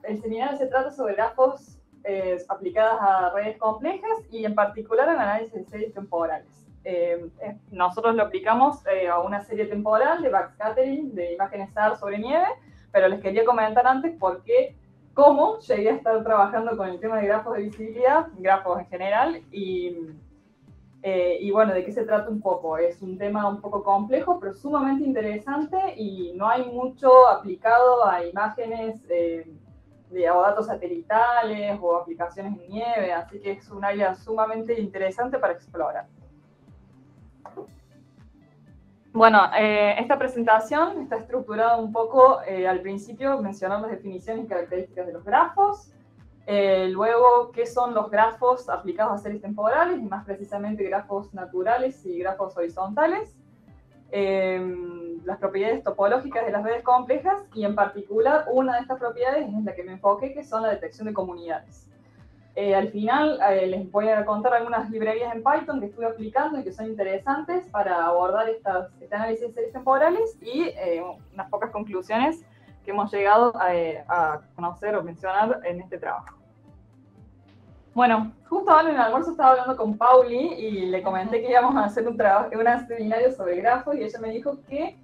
el seminario se trata sobre grafos aplicadas a redes complejas y en particular al análisis de series temporales. Nosotros lo aplicamos a una serie temporal de backscattering de imágenes SAR sobre nieve, pero les quería comentar antes cómo llegué a estar trabajando con el tema de grafos de visibilidad, grafos en general, y bueno, de qué se trata un poco. Es un tema un poco complejo, pero sumamente interesante y no hay mucho aplicado a imágenes o datos satelitales o aplicaciones en nieve, así que es un área sumamente interesante para explorar. Bueno, esta presentación está estructurada un poco, al principio mencionar las definiciones y características de los grafos, luego qué son los grafos aplicados a series temporales, y más precisamente grafos naturales y grafos horizontales, las propiedades topológicas de las redes complejas, y en particular una de estas propiedades es la que me enfoqué, que son la detección de comunidades. Al final les voy a contar algunas librerías en Python que estuve aplicando y que son interesantes para abordar este análisis de series temporales y unas pocas conclusiones que hemos llegado a conocer o mencionar en este trabajo. Bueno, justo ahora en el almuerzo estaba hablando con Pauli y le comenté que íbamos a hacer un seminario sobre grafos y ella me dijo que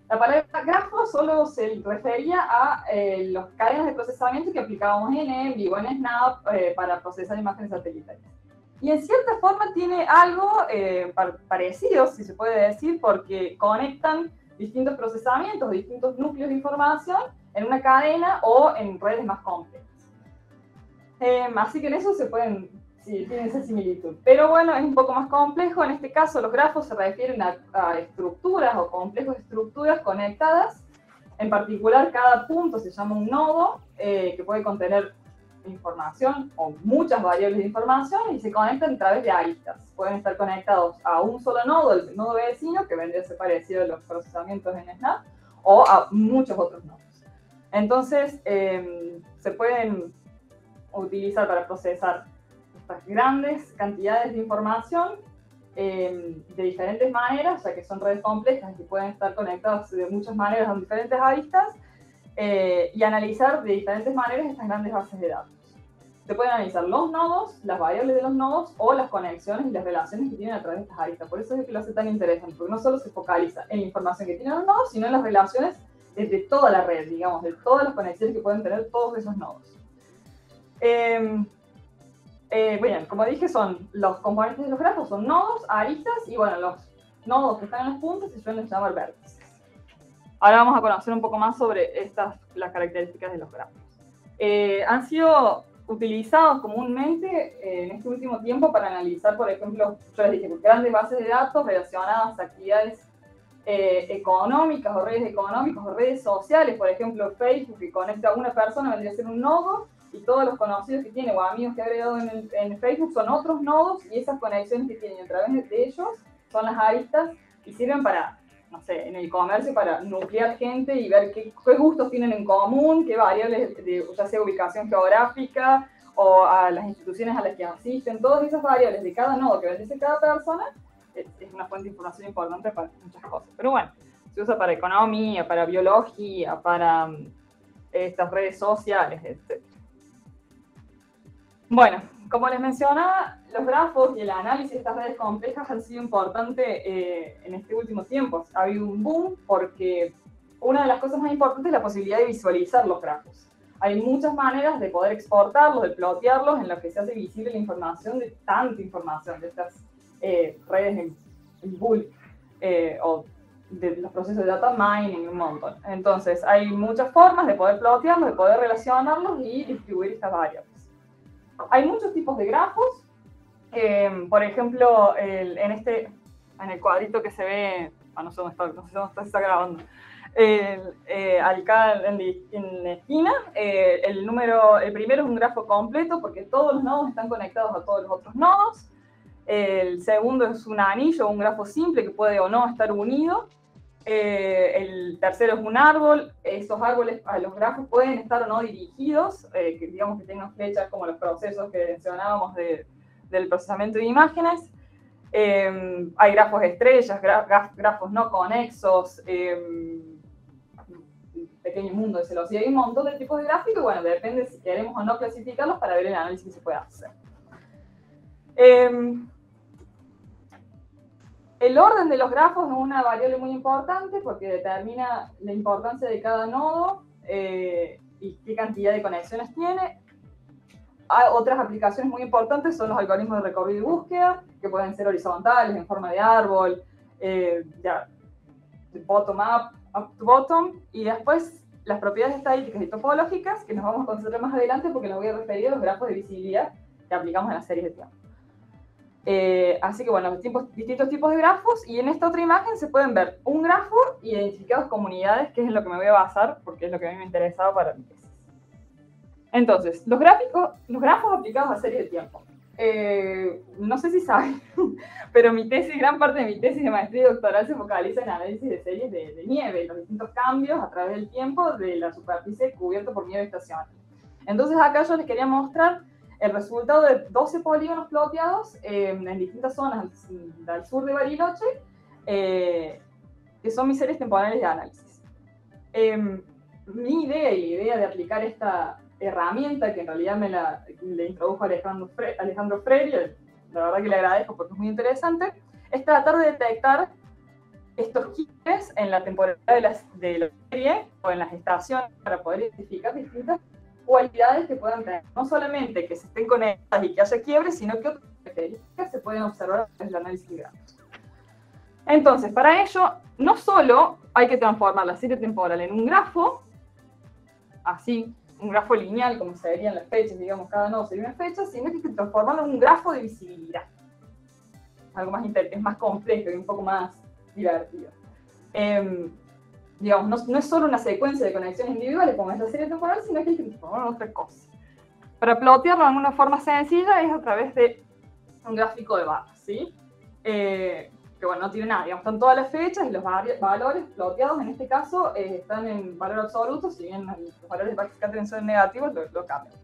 la palabra grafo solo se refería a las cadenas de procesamiento que aplicábamos en ENVI o en Snap para procesar imágenes satelitales. Y en cierta forma tiene algo parecido, si se puede decir, porque conectan distintos procesamientos, distintos núcleos de información en una cadena o en redes más complejas. Así que en eso tienen esa similitud. Pero bueno, es un poco más complejo. En este caso, los grafos se refieren a estructuras o complejos de estructuras conectadas. En particular, cada punto se llama un nodo que puede contener información o muchas variables de información y se conectan a través de aristas. Pueden estar conectados a un solo nodo, el nodo vecino, que vendría a ser parecido a los procesamientos en Snap, o a muchos otros nodos. Entonces, se pueden utilizar para procesar estas grandes cantidades de información de diferentes maneras, ya que son redes complejas y pueden estar conectadas de muchas maneras en diferentes aristas, y analizar de diferentes maneras estas grandes bases de datos. Se pueden analizar los nodos, las variables de los nodos o las conexiones y las relaciones que tienen a través de estas aristas. Por eso es que lo hace tan interesante, porque no solo se focaliza en la información que tienen los nodos, sino en las relaciones de toda la red, digamos, de todas las conexiones que pueden tener todos esos nodos. Bueno, como dije, son los componentes de los grafos, son nodos, aristas, y bueno, los nodos que están en las puntas se suelen llamar vértices. Ahora vamos a conocer un poco más sobre las características de los grafos. Han sido utilizados comúnmente en este último tiempo para analizar, por ejemplo, yo les dije, grandes bases de datos relacionadas a actividades económicas o redes económicas o redes sociales. Por ejemplo, Facebook, que conecta a una persona, vendría a ser un nodo, y todos los conocidos que tiene o amigos que ha agregado en Facebook son otros nodos, y esas conexiones que tienen a través de ellos son las aristas y sirven para, no sé, en el comercio, para nuclear gente y ver qué gustos tienen en común, qué variables, ya sea ubicación geográfica o a las instituciones a las que asisten. Todas esas variables de cada nodo que bendice cada persona es una fuente de información importante para muchas cosas. Pero bueno, se usa para economía, para biología, para estas redes sociales, etc. Bueno, como les mencionaba, los grafos y el análisis de estas redes complejas han sido importantes en este último tiempo. Ha habido un boom porque una de las cosas más importantes es la posibilidad de visualizar los grafos. Hay muchas maneras de poder exportarlos, de plotearlos, en las que se hace visible la información de tanta información, de estas redes en bulk, o de los procesos de data mining, un montón. Entonces, hay muchas formas de poder plotearlos, de poder relacionarlos y distribuir estas variables. Hay muchos tipos de grafos. Por ejemplo, en el cuadrito que se ve, no sé dónde se está grabando, acá en la esquina, el primero es un grafo completo porque todos los nodos están conectados a todos los otros nodos. El segundo es un anillo, un grafo simple que puede o no estar unido. El tercero es un árbol. Estos árboles, los grafos pueden estar o no dirigidos, que digamos que tengan flechas como los procesos que mencionábamos del procesamiento de imágenes. Hay grafos estrellas, grafos no conexos, pequeños pequeño mundo de celosía. Hay un montón de tipos de gráficos y bueno, depende si queremos o no clasificarlos para ver el análisis que se puede hacer. El orden de los grafos es una variable muy importante porque determina la importancia de cada nodo y qué cantidad de conexiones tiene. Hay otras aplicaciones muy importantes son los algoritmos de recorrido y búsqueda, que pueden ser horizontales, en forma de árbol, de bottom up, up to bottom, y después las propiedades estadísticas y topológicas, que nos vamos a concentrar más adelante porque nos voy a referir a los grafos de visibilidad que aplicamos en las series de tiempo. Así que bueno, distintos tipos de grafos, y en esta otra imagen se pueden ver un grafo y identificados comunidades, que es en lo que me voy a basar porque es lo que a mí me interesaba para mi tesis. Entonces, los grafos aplicados a series de tiempo. No sé si saben, pero gran parte de mi tesis de maestría y doctoral se focaliza en análisis de series de nieve, los distintos cambios a través del tiempo de la superficie cubierta por nieve estacional. Entonces acá yo les quería mostrar el resultado de 12 polígonos ploteados en distintas zonas al sur de Bariloche, que son mis series temporales de análisis. Mi idea y la idea de aplicar esta herramienta, que en realidad le introdujo Alejandro Freire, la verdad que le agradezco porque es muy interesante, es tratar de detectar estos quiebres en la temporalidad de la serie o en las estaciones para poder identificar distintas cualidades que puedan tener, no solamente que se estén conectadas y que haya quiebres, sino que otras características se pueden observar en el análisis de grafos. Entonces, para ello, no solo hay que transformar la serie temporal en un grafo, así, un grafo lineal, como se verían las fechas, digamos, cada nodo sería una fecha, sino que hay que transformarlo en un grafo de visibilidad. Algo más es más complejo y un poco más divertido. Digamos, no es solo una secuencia de conexiones individuales como es la serie temporal, sino que hay que transformarlo en otra cosa. Para plotearlo de una forma sencilla es a través de un gráfico de barras, ¿sí? Que bueno, no tiene nada, digamos, están todas las fechas y los valores ploteados en este caso están en valor absoluto, si bien los valores de backscattering son negativos, lo cambian.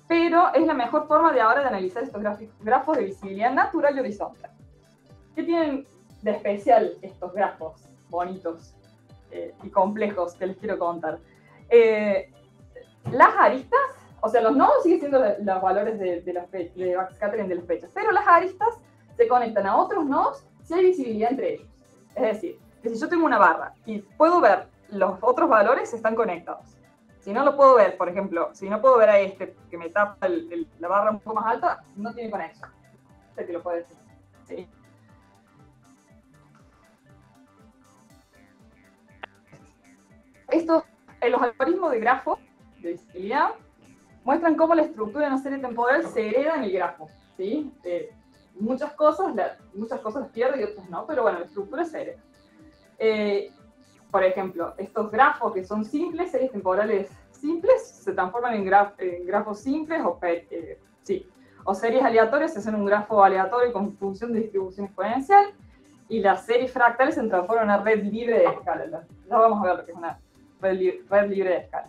Pero es la mejor forma de ahora de analizar estos grafos de visibilidad natural y horizontal. ¿Qué tienen de especial estos grafos bonitos y complejos que les quiero contar? Las aristas, o sea, los nodos siguen siendo los valores de backscattering de las fechas, pero las aristas se conectan a otros nodos si hay visibilidad entre ellos. Es decir, que si yo tengo una barra y puedo ver los otros valores, están conectados. Si no lo puedo ver, por ejemplo, si no puedo ver a este que me tapa la barra un poco más alta, no tiene conexión. Sé que lo puedo decir. ¿Sí? Los algoritmos de grafo de visibilidad muestran cómo la estructura de una serie temporal se hereda en el grafo, ¿sí? Muchas cosas las pierde y otras no, pero bueno, la estructura se hereda. Por ejemplo, estos grafos que son simples, series temporales simples, se transforman en grafos simples o series aleatorias se hacen un grafo aleatorio con función de distribución exponencial, y las series fractales se transforman en una red libre de escala. Ya vamos a ver lo que es una red libre de escala.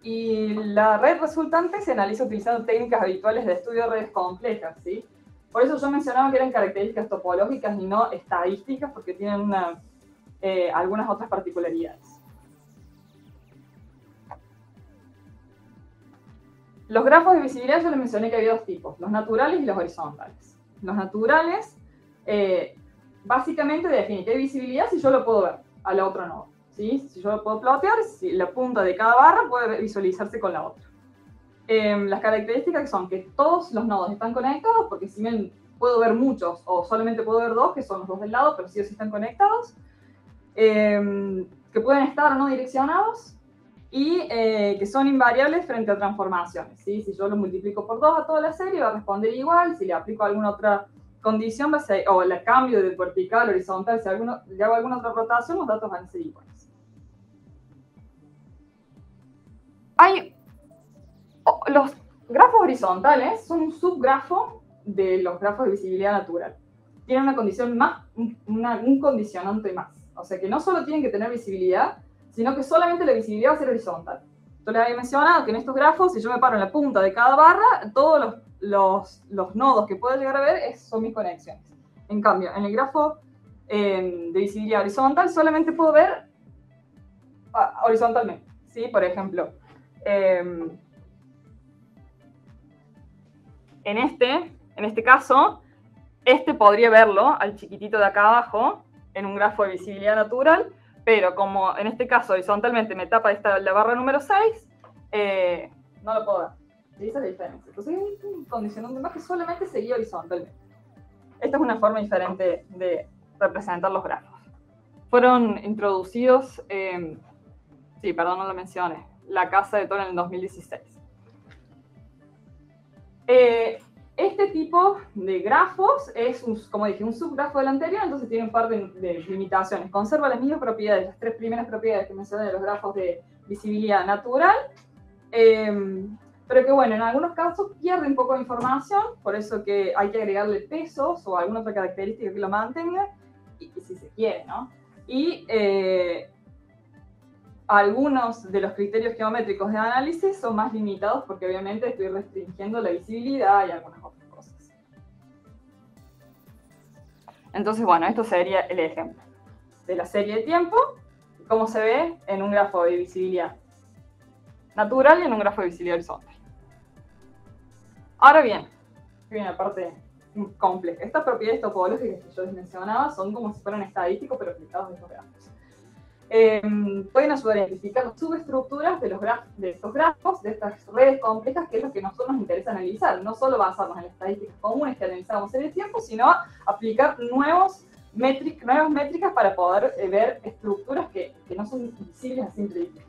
Y la red resultante se analiza utilizando técnicas habituales de estudio de redes complejas, ¿sí? Por eso yo mencionaba que eran características topológicas y no estadísticas, porque tienen algunas otras particularidades. Los grafos de visibilidad yo les mencioné que había dos tipos, los naturales y los horizontales. Los naturales básicamente definen que hay visibilidad si yo lo puedo ver al otro nodo, ¿sí? Si yo lo puedo plotear, si la punta de cada barra puede visualizarse con la otra. Las características son que todos los nodos están conectados, porque si bien puedo ver muchos o solamente puedo ver dos, que son los dos del lado, pero sí o sí están conectados, que pueden estar o no direccionados, y que son invariables frente a transformaciones, ¿sí? Si yo lo multiplico por 2 a toda la serie va a responder igual, si le aplico alguna otra condición, o la cambio de vertical, horizontal, si le hago alguna otra rotación, los datos van a ser iguales. Los grafos horizontales son un subgrafo de los grafos de visibilidad natural. Tienen una condición más, un condicionante más. O sea que no solo tienen que tener visibilidad, sino que solamente la visibilidad va a ser horizontal. Yo les había mencionado que en estos grafos, si yo me paro en la punta de cada barra, todos los nodos que puedo llegar a ver son mis conexiones. En cambio, en el grafo de visibilidad horizontal solamente puedo ver horizontalmente, ¿sí? Por ejemplo, en este caso, podría verlo al chiquitito de acá abajo en un grafo de visibilidad natural, pero como en este caso horizontalmente me tapa la barra número 6, no lo puedo ver. ¿Sí? Esa es la diferencia. Entonces es un condicionante más que solamente seguía horizontalmente. Esta es una forma diferente de representar los grafos. Fueron introducidos, sí, perdón, no lo mencioné, la casa de Toro en el 2016. Este tipo de grafos es, como dije, un subgrafo del anterior, entonces tiene un par de limitaciones. Conserva las mismas propiedades, las 3 primeras propiedades que mencioné de los grafos de visibilidad natural, pero que, bueno, en algunos casos pierde un poco de información, por eso que hay que agregarle pesos o alguna otra característica que lo mantenga, y si se quiere, ¿no? Y algunos de los criterios geométricos de análisis son más limitados porque obviamente estoy restringiendo la visibilidad y algunas otras cosas. Entonces, bueno, esto sería el ejemplo de la serie de tiempo, cómo se ve en un grafo de visibilidad natural y en un grafo de visibilidad horizontal. Ahora bien, viene la parte compleja. Estas propiedades topológicas que yo les mencionaba son como si fueran estadísticos, pero aplicados a estos grafos. Pueden ayudar a identificar las subestructuras de estos grafos, de estas redes complejas, que es lo que a nosotros nos interesa analizar. No solo basarnos en las estadísticas comunes que analizamos en el tiempo, sino aplicar nuevas métricas para poder ver estructuras que no son visibles a simple vista.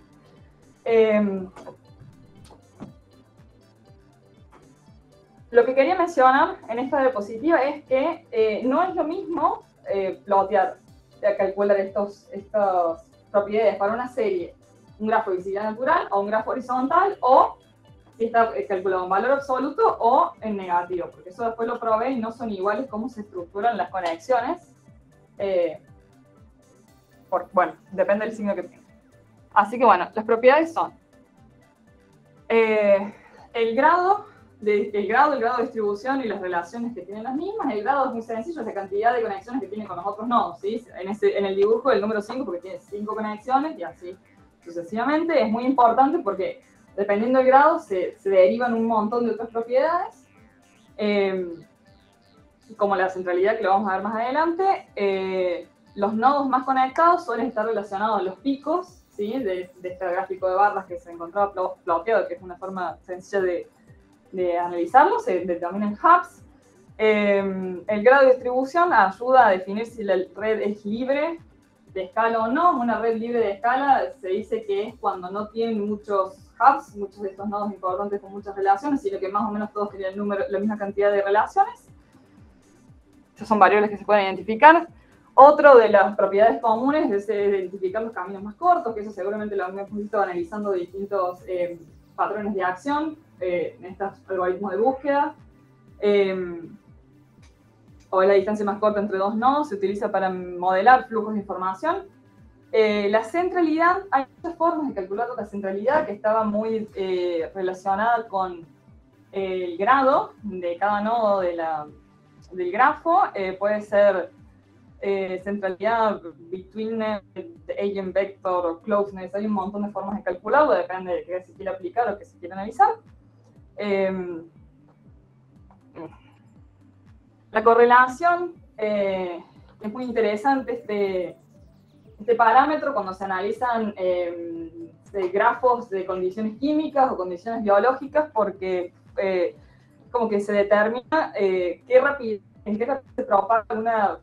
Lo que quería mencionar en esta diapositiva es que no es lo mismo plotear, calcular estas propiedades para una serie, un grafo de visibilidad natural o un grafo horizontal, o si está calculado en valor absoluto o en negativo, porque eso después lo probé y no son iguales cómo se estructuran las conexiones. Bueno, depende del signo que tenga. Así que bueno, las propiedades son el grado de distribución y las relaciones que tienen las mismas. El grado es muy sencillo, es la cantidad de conexiones que tiene con los otros nodos, ¿sí? En el dibujo el número 5 porque tiene 5 conexiones y así sucesivamente. Es muy importante porque dependiendo del grado se derivan un montón de otras propiedades, como la centralidad, que lo vamos a ver más adelante. Los nodos más conectados suelen estar relacionados a los picos, ¿sí? de este gráfico de barras que se encontraba ploteado, que es una forma sencilla de analizarlo, se determinan hubs. El grado de distribución ayuda a definir si la red es libre de escala o no. Una red libre de escala se dice que es cuando no tienen muchos hubs, muchos de estos nodos importantes con muchas relaciones, sino que más o menos todos tienen la misma cantidad de relaciones. Esas son variables que se pueden identificar. Otro de las propiedades comunes es identificar los caminos más cortos, que eso seguramente lo hemos visto analizando distintos patrones de acción en estos algoritmos de búsqueda. O la distancia más corta entre dos nodos, se utiliza para modelar flujos de información. La centralidad, hay muchas formas de calcular la centralidad que estaba muy relacionada con el grado de cada nodo del grafo. Puede ser centralidad between the eigenvector o closeness. Hay un montón de formas de calcularlo, depende de qué se quiera aplicar o qué se quiera analizar. La correlación es muy interesante, este parámetro cuando se analizan grafos de condiciones químicas o condiciones biológicas, porque como que se determina en qué rapidez se propaga una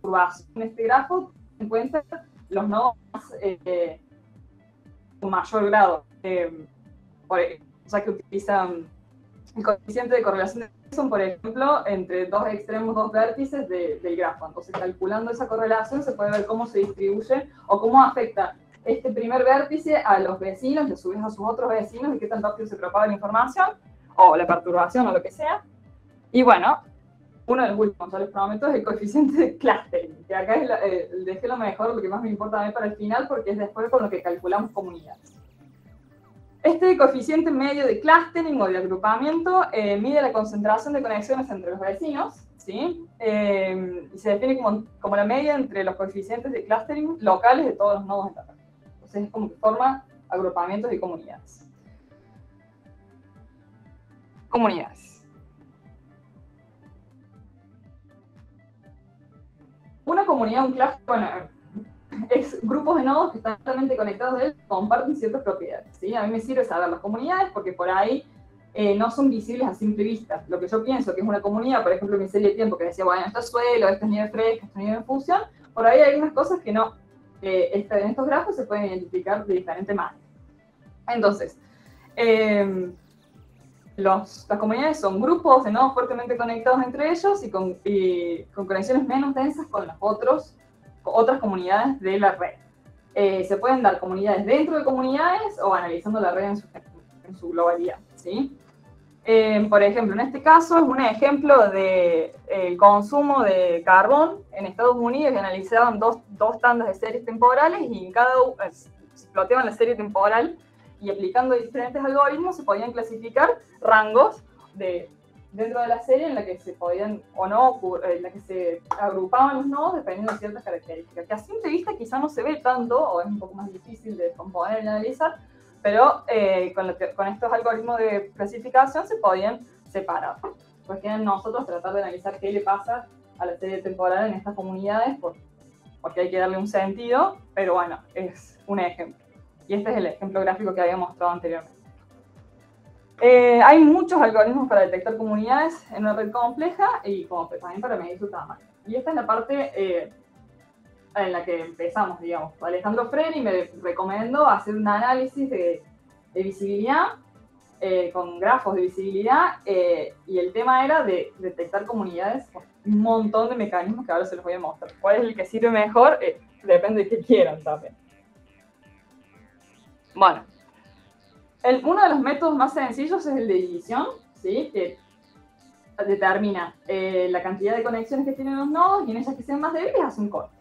curvación en este grafo, en cuenta los nodos con mayor grado, ya que utilizan el coeficiente de correlación de Wilson, por ejemplo, entre dos extremos, dos vértices del grafo. Entonces, calculando esa correlación, se puede ver cómo se distribuye o cómo afecta este primer vértice a los vecinos y a su vez a sus otros vecinos y qué tan rápido se propaga la información o la perturbación o lo que sea. Y bueno, uno de los últimos, ya les prometo, es el coeficiente de clustering, que acá dejé lo mejor, lo que más me importa a mí para el final, porque es después con lo que calculamos comunidades. Este coeficiente medio de clustering o de agrupamiento mide la concentración de conexiones entre los vecinos, ¿sí? Y se define como la media entre los coeficientes de clustering locales de todos los nodos de la red. Entonces es como que forma agrupamientos y comunidades. Comunidades. Una comunidad, un cluster, bueno, es grupos de nodos que están totalmente conectados a él, comparten ciertas propiedades, ¿sí? A mí me sirve saber las comunidades porque por ahí no son visibles a simple vista. Lo que yo pienso que es una comunidad, por ejemplo, mi serie de tiempo que decía, bueno, esto es suelo, esto es nivel fresco, esto es nivel de fusión, por ahí hay algunas cosas que no, en estos grafos se pueden identificar de diferente manera. Entonces, las comunidades son grupos de nodos fuertemente conectados entre ellos y con conexiones menos densas con las otras comunidades de la red. Se pueden dar comunidades dentro de comunidades o analizando la red en su globalidad, ¿sí? Por ejemplo, en este caso es un ejemplo del consumo de carbón en Estados Unidos y analizaban dos tandas de series temporales y en cada uno explotaban la serie temporal y aplicando diferentes algoritmos se podían clasificar rangos dentro de la serie en la que se podían o no, en la que se agrupaban los nodos dependiendo de ciertas características, que a simple vista quizá no se ve tanto o es un poco más difícil de descomponer y analizar, pero con estos algoritmos de clasificación se podían separar. Pues quieren nosotros tratar de analizar qué le pasa a la serie temporal en estas comunidades, porque hay que darle un sentido, pero bueno, es un ejemplo. Y este es el ejemplo gráfico que había mostrado anteriormente. Hay muchos algoritmos para detectar comunidades en una red compleja y como también para medir su tamaño. Y esta es la parte en la que empezamos, digamos. Alejandro Freni me recomendó hacer un análisis de visibilidad con grafos de visibilidad y el tema era de detectar comunidades con un montón de mecanismos que ahora se los voy a mostrar. ¿Cuál es el que sirve mejor? Depende de qué quieran también. Bueno, uno de los métodos más sencillos es el de división, ¿sí? Que determina la cantidad de conexiones que tienen los nodos y en esas que sean más débiles hace un corte.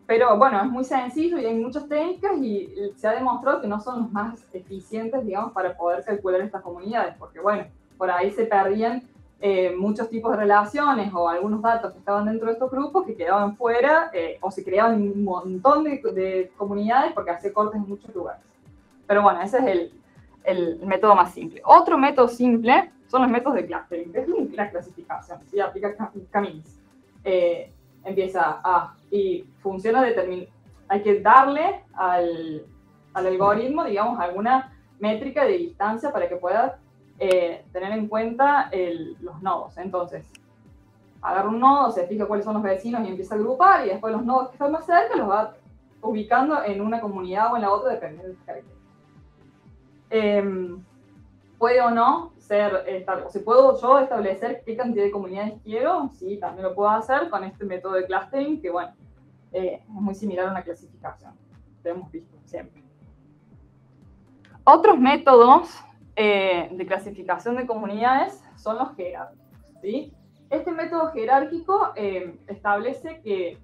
Pero bueno, es muy sencillo y hay muchas técnicas y se ha demostrado que no son los más eficientes, digamos, para poder calcular estas comunidades, porque bueno, por ahí se perdían muchos tipos de relaciones o algunos datos que estaban dentro de estos grupos que quedaban fuera o se creaban un montón de comunidades porque hacía cortes en muchos lugares. Pero bueno, ese es el método más simple. Otro método simple son los métodos de clustering, que es la clasificación, ¿sí? Aplica Camins. Empieza y funciona hay que darle al algoritmo, digamos, alguna métrica de distancia para que pueda tener en cuenta los nodos. Entonces, agarra un nodo, se fija cuáles son los vecinos y empieza a agrupar y después los nodos que están más cerca los va ubicando en una comunidad o en la otra dependiendo de sus características. Puede o no si puedo yo establecer qué cantidad de comunidades quiero, sí, también lo puedo hacer con este método de clustering, que bueno, es muy similar a una clasificación, lo hemos visto siempre. Otros métodos de clasificación de comunidades son los jerárquicos, ¿sí? Este método jerárquico establece que,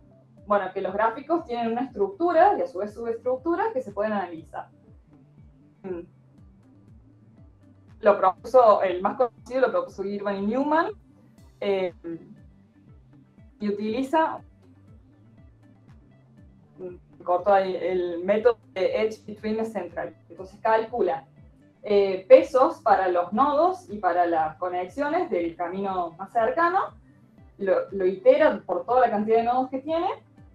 bueno, que los gráficos tienen una estructura y a su vez subestructuras que se pueden analizar. Lo propuso, el más conocido lo propuso Girvan y Newman, y utiliza, corto ahí, el método de Edge Between Central. Entonces calcula pesos para los nodos y para las conexiones del camino más cercano, lo itera por toda la cantidad de nodos que tiene,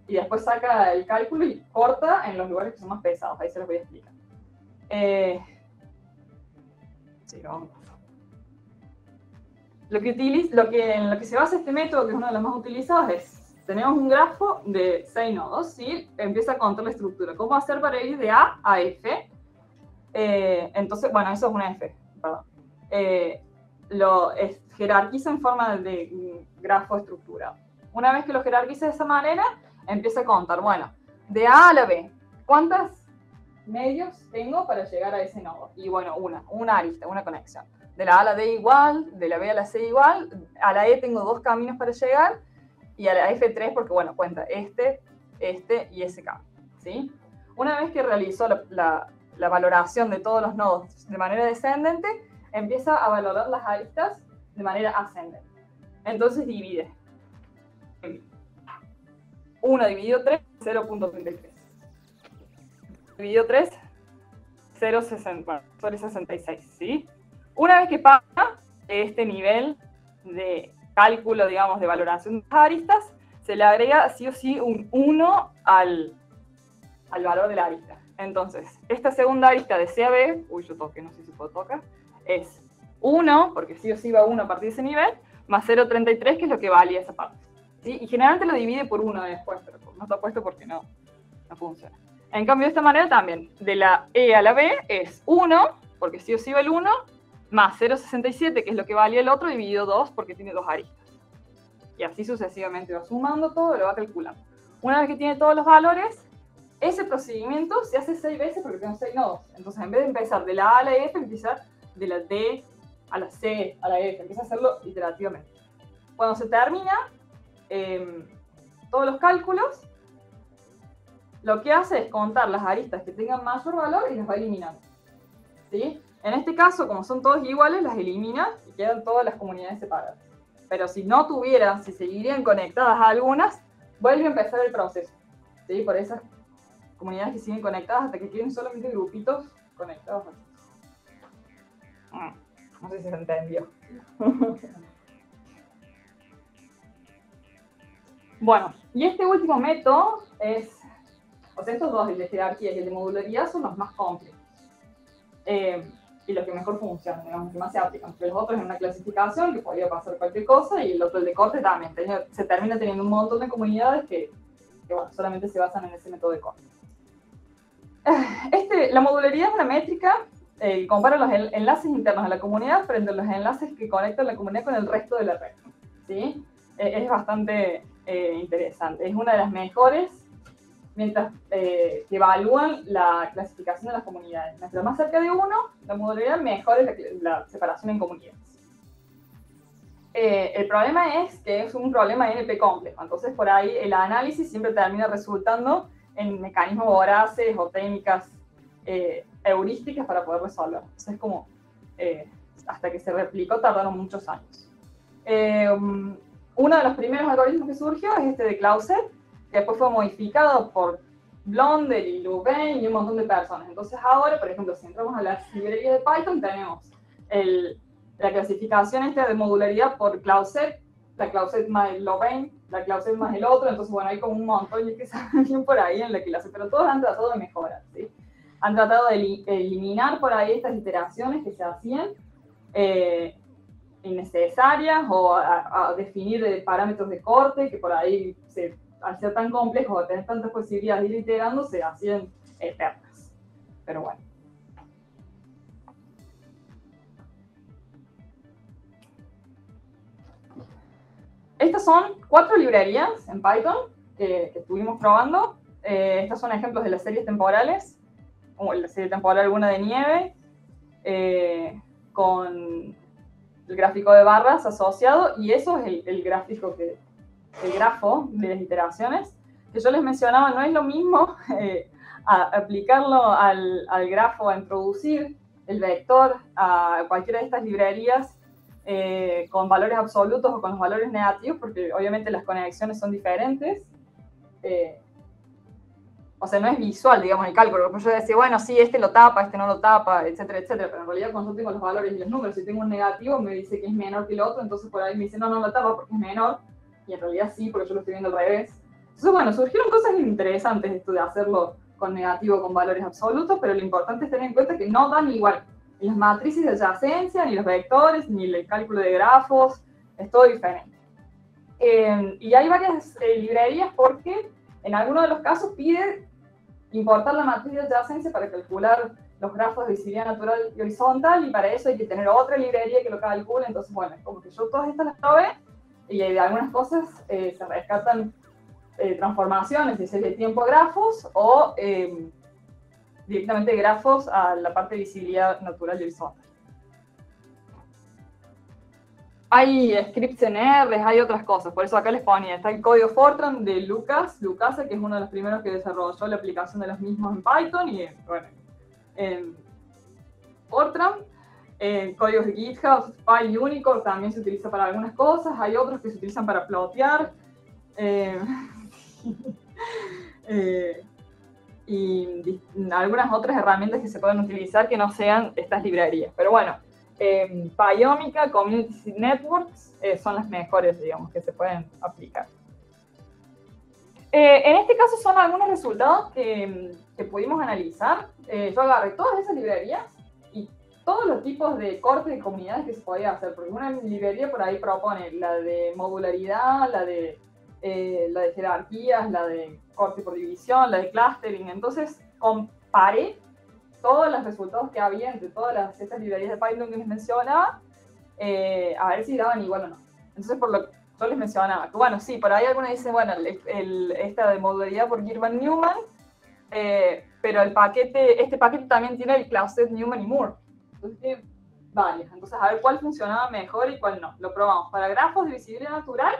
y después saca el cálculo y corta en los lugares que son más pesados. Ahí se los voy a explicar. En lo que se basa este método, que es uno de los más utilizados, es, tenemos un grafo de 6 nodos, ¿sí? Empieza a contar la estructura. ¿Cómo hacer para ir de A a F? Entonces, bueno, eso es una F, perdón. Jerarquiza en forma de grafo estructurado. Una vez que lo jerarquiza de esa manera, empieza a contar, bueno, de A a la B, ¿cuántas medios tengo para llegar a ese nodo? Y bueno, una arista, una conexión. De la A a la D igual, de la B a la C igual, a la E tengo 2 caminos para llegar, y a la F 3 porque, bueno, cuenta este y ese camino, ¿sí? Una vez que realizó la valoración de todos los nodos de manera descendente, empieza a valorar las aristas de manera ascendente. Entonces divide. 1 dividido 3, 0.33. dividido 3, 0,66, ¿sí? Una vez que pasa este nivel de cálculo, digamos, de valoración de las aristas, se le agrega sí o sí un 1 al valor de la arista. Entonces, esta segunda arista de C a B, yo toqué, no sé si puedo tocar, es 1, porque sí o sí va 1 a partir de ese nivel, más 0,33, que es lo que valía esa parte. ¿Sí? Y generalmente lo divide por 1 después, pero no está puesto porque no funciona. En cambio, de esta manera también, de la E a la B es 1, porque sí o sí va el 1, más 0,67, que es lo que valía el otro, dividido 2, porque tiene 2 aristas. Y así sucesivamente va sumando todo y lo va calculando. Una vez que tiene todos los valores, ese procedimiento se hace 6 veces porque tengo 6 nodos. Entonces, en vez de empezar de la A a la F, empieza de la D a la C a la F. Empieza a hacerlo iterativamente. Cuando se termina todos los cálculos, lo que hace es contar las aristas que tengan mayor valor y las va eliminando. ¿Sí? En este caso, como son todos iguales, las elimina y quedan todas las comunidades separadas. Pero si no tuvieran, si seguirían conectadas a algunas, vuelve a empezar el proceso. ¿Sí? Por esas comunidades que siguen conectadas hasta que tienen solamente grupitos conectados. No sé si se entendió. Bueno, y este último método es, o sea, estos dos, el de jerarquía y el de modularidad, son los más complejos. Y los que mejor funcionan, digamos, que más se aplican. Porque los otros en una clasificación, que podría pasar cualquier cosa, y el otro, el de corte, también. Se termina teniendo un montón de comunidades que bueno, solamente se basan en ese método de corte. La modularidad es una métrica que compara los enlaces internos de la comunidad frente a los enlaces que conectan la comunidad con el resto de la red. ¿Sí? Es bastante interesante. Es una de las mejores mientras que evalúan la clasificación de las comunidades. Mientras más cerca de uno, la modularidad, mejor es la separación en comunidades. El problema es que es un problema NP complejo. Entonces, por ahí el análisis siempre termina resultando en mecanismos voraces o técnicas heurísticas para poder resolver. Entonces, es como hasta que se replicó tardaron muchos años. Uno de los primeros algoritmos que surgió es este de Clauset, que después fue modificado por Blondel y Louvain y un montón de personas. Entonces ahora, por ejemplo, si entramos a las librerías de Python, tenemos la clasificación esta de modularidad por Clauset, la Clauset más el Louvain, la Clauset más el otro. Entonces, bueno, hay como un montón que salen por ahí en la clase, pero todos han tratado de mejorar, ¿sí? Han tratado de eliminar por ahí estas iteraciones que se hacían innecesarias, o a definir parámetros de corte que por ahí, al ser tan complejos o tener tantas posibilidades de ir iterando, se hacían eternas. Pero bueno. Estas son 4 librerías en Python que estuvimos probando. Estas son ejemplos de las series temporales, como la serie temporal Luna de Nieve, con el gráfico de barras asociado, y eso es el gráfico el grafo de las iteraciones, que yo les mencionaba. No es lo mismo aplicarlo al grafo, a introducir el vector a cualquiera de estas librerías con valores absolutos o con los valores negativos, porque obviamente las conexiones son diferentes. O sea, no es visual, digamos, el cálculo. Porque yo decía, bueno, sí, este lo tapa, este no lo tapa, etcétera, etcétera. Pero en realidad, cuando yo tengo los valores y los números, si tengo un negativo, me dice que es menor que el otro, entonces por ahí me dice, no, no lo tapa porque es menor. Y en realidad sí, porque yo lo estoy viendo al revés. Entonces, bueno, surgieron cosas interesantes esto de hacerlo con negativo, con valores absolutos, pero lo importante es tener en cuenta que no dan igual. Ni las matrices de adyacencia, ni los vectores, ni el cálculo de grafos, es todo diferente. Y hay varias librerías porque en algunos de los casos pide importar la matriz de adyacencia para calcular los grafos de visibilidad natural y horizontal, y para eso hay que tener otra librería que lo calcule. Entonces, bueno, como que yo todas estas las probé, y de algunas cosas se rescatan transformaciones de serie de tiempo grafos, o directamente grafos a la parte de visibilidad natural y horizontal. Hay scripts en R, hay otras cosas, por eso acá les ponía, está el código Fortran de Lucasa, que es uno de los primeros que desarrolló la aplicación de los mismos en Python, y bueno, en Fortran, códigos de GitHub, PyUnicorn también se utiliza para algunas cosas, hay otros que se utilizan para plotear, y algunas otras herramientas que se pueden utilizar que no sean estas librerías. Pero bueno, Pyomica, Community Networks son las mejores, digamos, que se pueden aplicar. En este caso son algunos resultados que pudimos analizar. Yo agarré todas esas librerías y todos los tipos de corte de comunidades que se podía hacer, porque una librería por ahí propone la de modularidad, la de jerarquías, la de corte por división, la de clustering. Entonces comparé todos los resultados que había entre todas estas librerías de Python que les mencionaba, a ver si daban igual o no. Entonces, por lo que yo les mencionaba, que bueno, sí, por ahí algunos dicen, bueno, esta de modularidad por Girvan-Newman, pero este paquete también tiene el cluster Newman y Moore. Entonces tiene varios. Entonces, a ver cuál funcionaba mejor y cuál no. Lo probamos para grafos de visibilidad natural,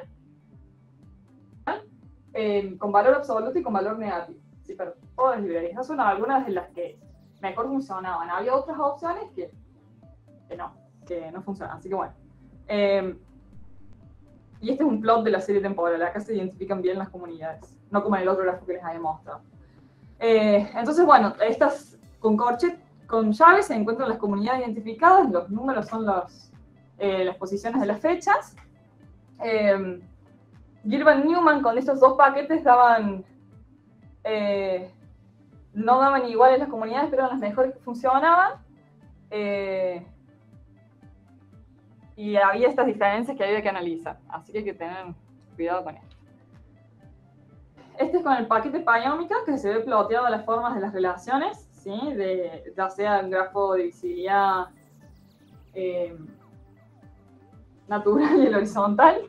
con valor absoluto y con valor negativo. Sí, pero todas las librerías. Esas son algunas de las que mejor funcionaban. Había otras opciones que no funcionan. Así que bueno. Y este es un plot de la serie temporal. Acá se identifican bien las comunidades, no como en el otro grafo que les había mostrado. Entonces, bueno, estas con corchet, con llaves se encuentran las comunidades identificadas. Los números son las posiciones de las fechas. Girvan-Newman con estos dos paquetes no daban iguales las comunidades, pero eran las mejores que funcionaban. Y había estas diferencias que había que analizar, así que hay que tener cuidado con esto. Este es con el paquete Pyomica, que se ve ploteado las formas de las relaciones, ¿sí? Ya sea el grafo de visibilidad natural y el horizontal,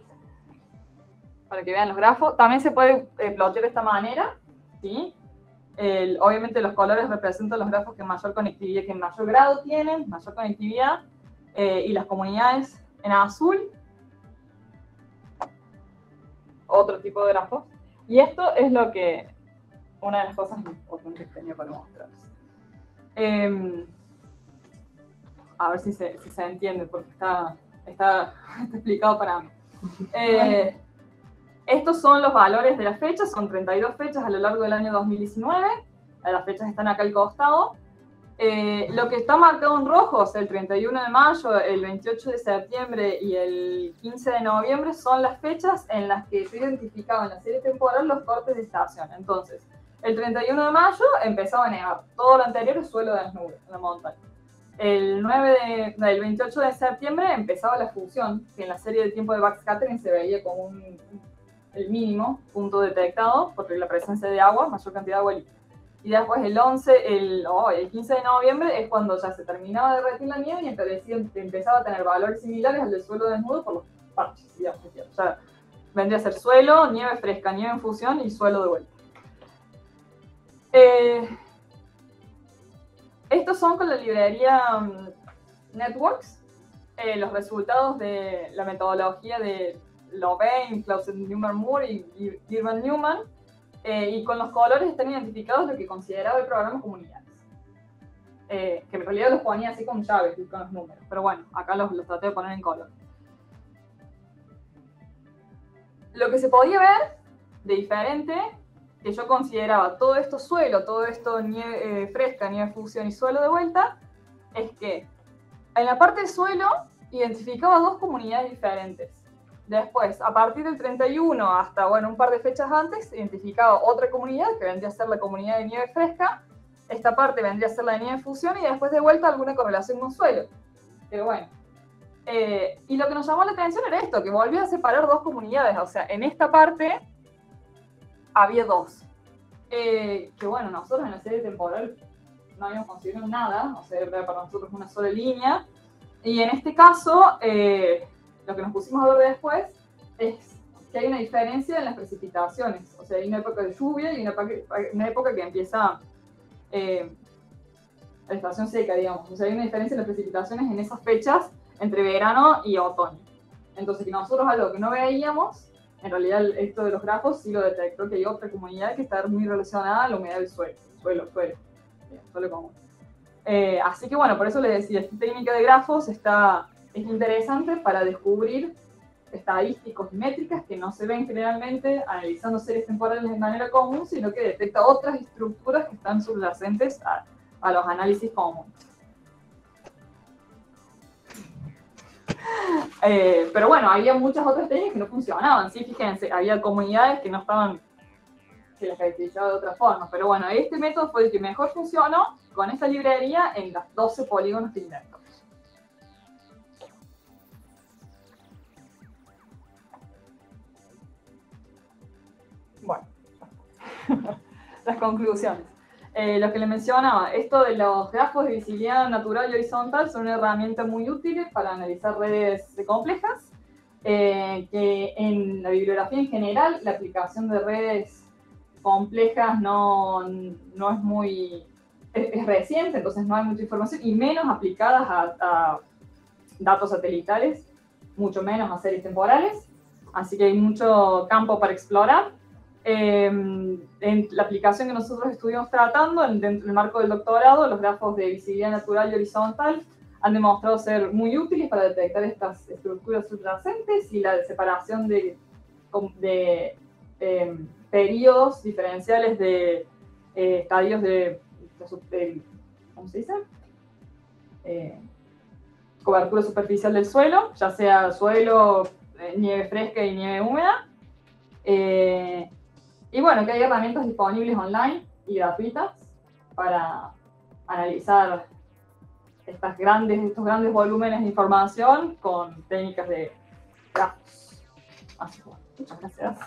para que vean los grafos. También se puede plotear de esta manera, ¿sí? Obviamente los colores representan los grafos que mayor conectividad, que en mayor grado tienen, mayor conectividad, y las comunidades en azul, otro tipo de grafos. Y esto es una de las cosas importantes que tenía para mostraros. A ver si se entiende, porque está explicado para mí. Estos son los valores de las fechas, son 32 fechas a lo largo del año 2019, las fechas están acá al costado. Lo que está marcado en rojo, o sea, el 31 de mayo, el 28 de septiembre y el 15 de noviembre son las fechas en las que se identificaban en la serie temporal los cortes de estación. Entonces, el 31 de mayo empezaba a nevar, todo lo anterior es suelo desnudo en la montaña. El 28 de septiembre empezaba la fusión, que en la serie de tiempo de backscattering se veía como el mínimo punto detectado por la presencia de agua, mayor cantidad de agua líquida. Y después el 15 de noviembre es cuando ya se terminaba de derretir la nieve y empezaba a tener valores similares al del suelo desnudo por los parches, digamos. O sea, vendría a ser suelo, nieve fresca, nieve en fusión y suelo de vuelta. Estos son con la librería Networks, los resultados de la metodología de Louvain, Clausen-Newman-Moore y Girvan-Newman. Y con los colores están identificados lo que consideraba el programa comunidades. Que en realidad los ponía así con llaves y con los números. Pero bueno, acá los traté de poner en color. Lo que se podía ver de diferente, que yo consideraba todo esto suelo, todo esto nieve fresca, nieve fusión y suelo de vuelta, es que en la parte de suelo identificaba dos comunidades diferentes. Después, a partir del 31 hasta, un par de fechas antes, identificaba otra comunidad, que vendría a ser la comunidad de nieve fresca. Esta parte vendría a ser la de nieve fusión y después de vuelta alguna correlación con suelo. Pero bueno. Y lo que nos llamó la atención era esto, que volvió a separar dos comunidades. O sea, en esta parte había dos. Nosotros en la serie temporal no habíamos considerado nada. O sea, era para nosotros una sola línea. Y en este caso... lo que nos pusimos a ver después es que hay una diferencia en las precipitaciones. O sea, hay una época de lluvia y una época que empieza la estación seca, digamos. O sea, hay una diferencia en las precipitaciones en esas fechas entre verano y otoño. Entonces, que nosotros algo que no veíamos, en realidad esto de los grafos sí lo detectó, que hay otra comunidad que está muy relacionada a la humedad del suelo común. Así que por eso les decía, esta técnica de grafos es interesante para descubrir estadísticos y métricas que no se ven generalmente analizando series temporales de manera común, sino que detecta otras estructuras que están subyacentes a los análisis comunes. Pero bueno, había muchas otras técnicas que no funcionaban, ¿sí? Fíjense, había comunidades que no estaban, que las caracterizaban de otra forma, pero bueno, este método fue el que mejor funcionó con esta librería en los 12 polígonos que inventó. Bueno, las conclusiones. Lo que le mencionaba, esto de los grafos de visibilidad natural y horizontal son una herramienta muy útil para analizar redes complejas, que en la bibliografía en general, la aplicación de redes complejas no es muy, es reciente, entonces no hay mucha información, y menos aplicadas a datos satelitales, mucho menos a series temporales, así que hay mucho campo para explorar. En la aplicación que nosotros estuvimos tratando, dentro del marco del doctorado, los grafos de visibilidad natural y horizontal han demostrado ser muy útiles para detectar estas estructuras subyacentes y la separación de periodos diferenciales de estadios de ¿cómo se dice? Cobertura superficial del suelo, ya sea suelo, nieve fresca y nieve húmeda. Y bueno, que hay herramientas disponibles online y gratuitas para analizar estos grandes volúmenes de información con técnicas de grafos. Así que bueno, muchas gracias.